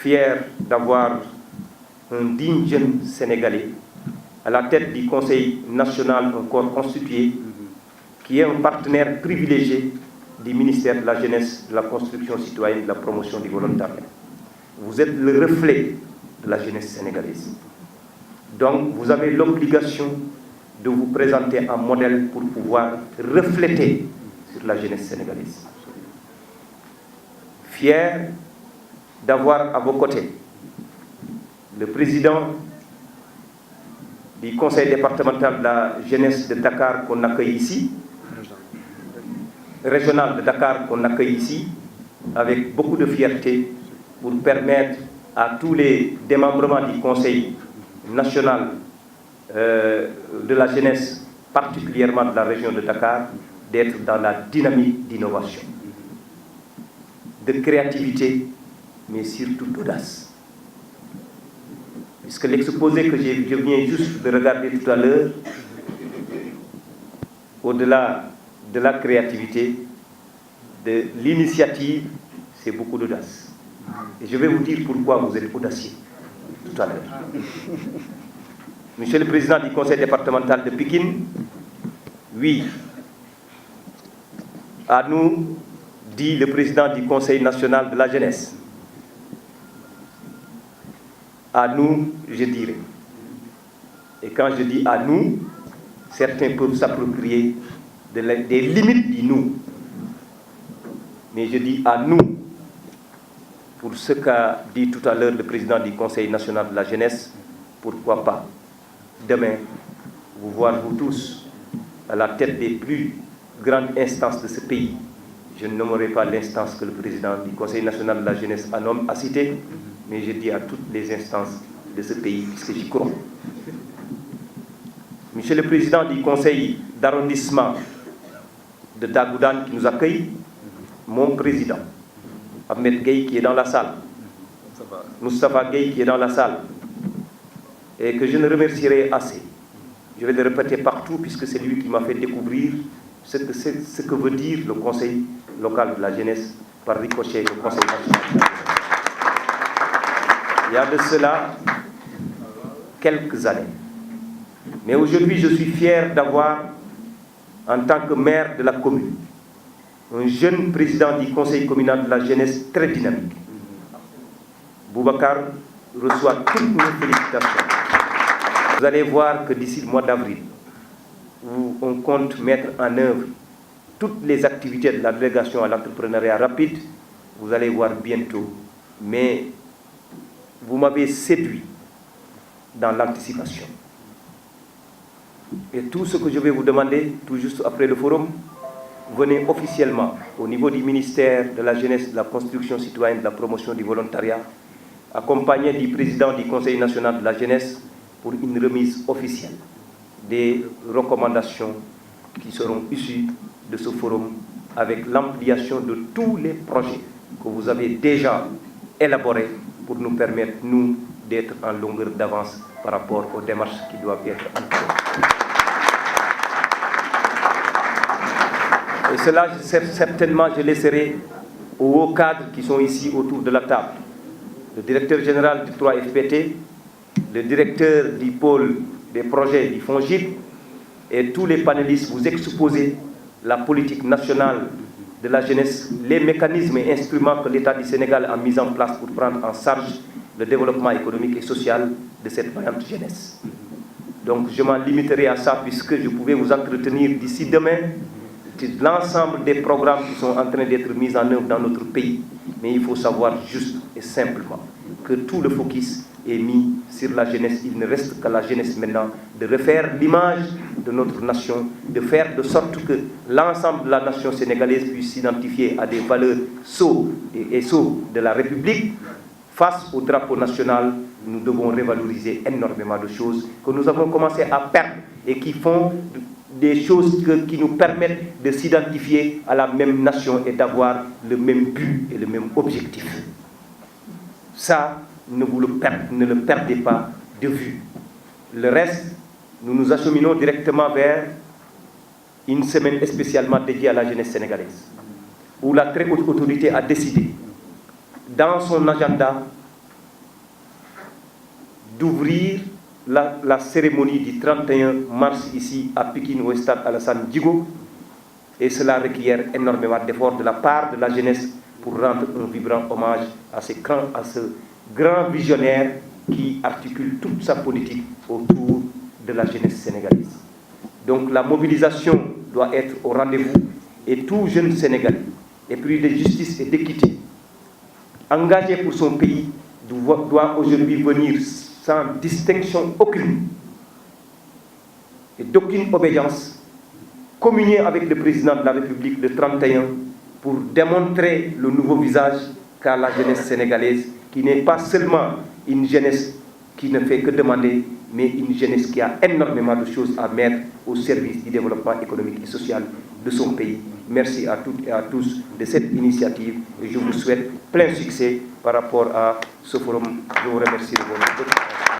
fier d'avoir un digne jeune Sénégalais à la tête du Conseil national, un corps constitué, qui est un partenaire privilégié du ministère de la Jeunesse, de la Construction citoyenne, de la promotion du volontariat. Vous êtes le reflet de la jeunesse sénégalaise. Donc, vous avez l'obligation de vous présenter en modèle pour pouvoir refléter sur la jeunesse sénégalaise. Fier d'avoir à vos côtés le président du conseil départemental de la jeunesse de Dakar qu'on accueille ici, régional de Dakar qu'on accueille ici, avec beaucoup de fierté pour permettre à tous les démembrements du conseil national de la jeunesse, particulièrement de la région de Dakar, d'être dans la dynamique d'innovation, de créativité, mais surtout d'audace. Puisque l'exposé que je viens juste de regarder tout à l'heure, au-delà de la créativité, de l'initiative, c'est beaucoup d'audace. Et je vais vous dire pourquoi vous êtes audacieux tout à l'heure. Monsieur le Président du Conseil départemental de Pikine, oui, à nous, dit le Président du Conseil national de la jeunesse. À nous, je dirais. Et quand je dis à nous, certains peuvent s'approprier des limites du nous. Mais je dis à nous, pour ce qu'a dit tout à l'heure le Président du Conseil national de la jeunesse, pourquoi pas demain, vous voir vous tous à la tête des plus grandes instances de ce pays. Je ne nommerai pas l'instance que le Président du Conseil national de la jeunesse a cité, mais je dis à toutes les instances de ce pays, puisque j'y crois. Monsieur le Président du Conseil d'arrondissement de Dagoudane qui nous accueille, mon président, Ahmed Gueye qui est dans la salle, Moustapha Gueye qui est dans la salle, et que je ne remercierai assez. Je vais le répéter partout, puisque c'est lui qui m'a fait découvrir ce que veut dire le Conseil local de la jeunesse, par ricochet le Conseil national. Il y a de cela quelques années. Mais aujourd'hui, je suis fier d'avoir, en tant que maire de la commune, un jeune président du conseil communal de la jeunesse très dynamique. Boubacar reçoit toutes nos félicitations. Vous allez voir que d'ici le mois d'avril, où on compte mettre en œuvre toutes les activités de la délégation à l'entrepreneuriat rapide, vous allez voir bientôt. Mais vous m'avez séduit dans l'anticipation. Et tout ce que je vais vous demander, tout juste après le forum, venez officiellement au niveau du ministère de la Jeunesse, de la Construction citoyenne, de la promotion du volontariat, accompagné du président du Conseil national de la jeunesse pour une remise officielle des recommandations qui seront issues de ce forum avec l'ampliation de tous les projets que vous avez déjà élaborés pour nous permettre, nous, d'être en longueur d'avance par rapport aux démarches qui doivent être entreprises. Et cela, certainement, je laisserai aux hauts cadres qui sont ici autour de la table. Le directeur général du 3FPT, le directeur du pôle des projets du FONGIP et tous les panélistes vous exposer la politique nationale de la jeunesse, les mécanismes et instruments que l'État du Sénégal a mis en place pour prendre en charge le développement économique et social de cette vaillante jeunesse. Donc je m'en limiterai à ça puisque je pouvais vous entretenir d'ici demain l'ensemble des programmes qui sont en train d'être mis en œuvre dans notre pays. Mais il faut savoir juste et simplement que tout le focus est mis sur la jeunesse. Il ne reste qu'à la jeunesse maintenant de refaire l'image de notre nation, de faire de sorte que l'ensemble de la nation sénégalaise puisse s'identifier à des valeurs sceaux et sceaux de la République. Face au drapeau national, nous devons revaloriser énormément de choses que nous avons commencé à perdre et qui font des choses qui nous permettent de s'identifier à la même nation et d'avoir le même but et le même objectif. Ça, ne le perdez pas de vue. Le reste, nous nous acheminons directement vers une semaine spécialement dédiée à la jeunesse sénégalaise, où la très haute autorité a décidé, dans son agenda, d'ouvrir la cérémonie du 31 mars ici à Pikine au stade Alassane Djigo. Et cela requiert énormément d'efforts de la part de la jeunesse pour rendre un vibrant hommage à ce grand visionnaire qui articule toute sa politique autour de la jeunesse sénégalaise. Donc la mobilisation doit être au rendez-vous et tout jeune Sénégalais, épris de justice et d'équité, engagé pour son pays, doit aujourd'hui venir sans distinction aucune et d'aucune obédience, communier avec le président de la République le 31 pour démontrer le nouveau visage qu'a la jeunesse sénégalaise, qui n'est pas seulement une jeunesse qui ne fait que demander, mais une jeunesse qui a énormément de choses à mettre au service du développement économique et social de son pays. Merci à toutes et à tous de cette initiative et je vous souhaite plein succès par rapport à ce forum. Je vous remercie de votre attention.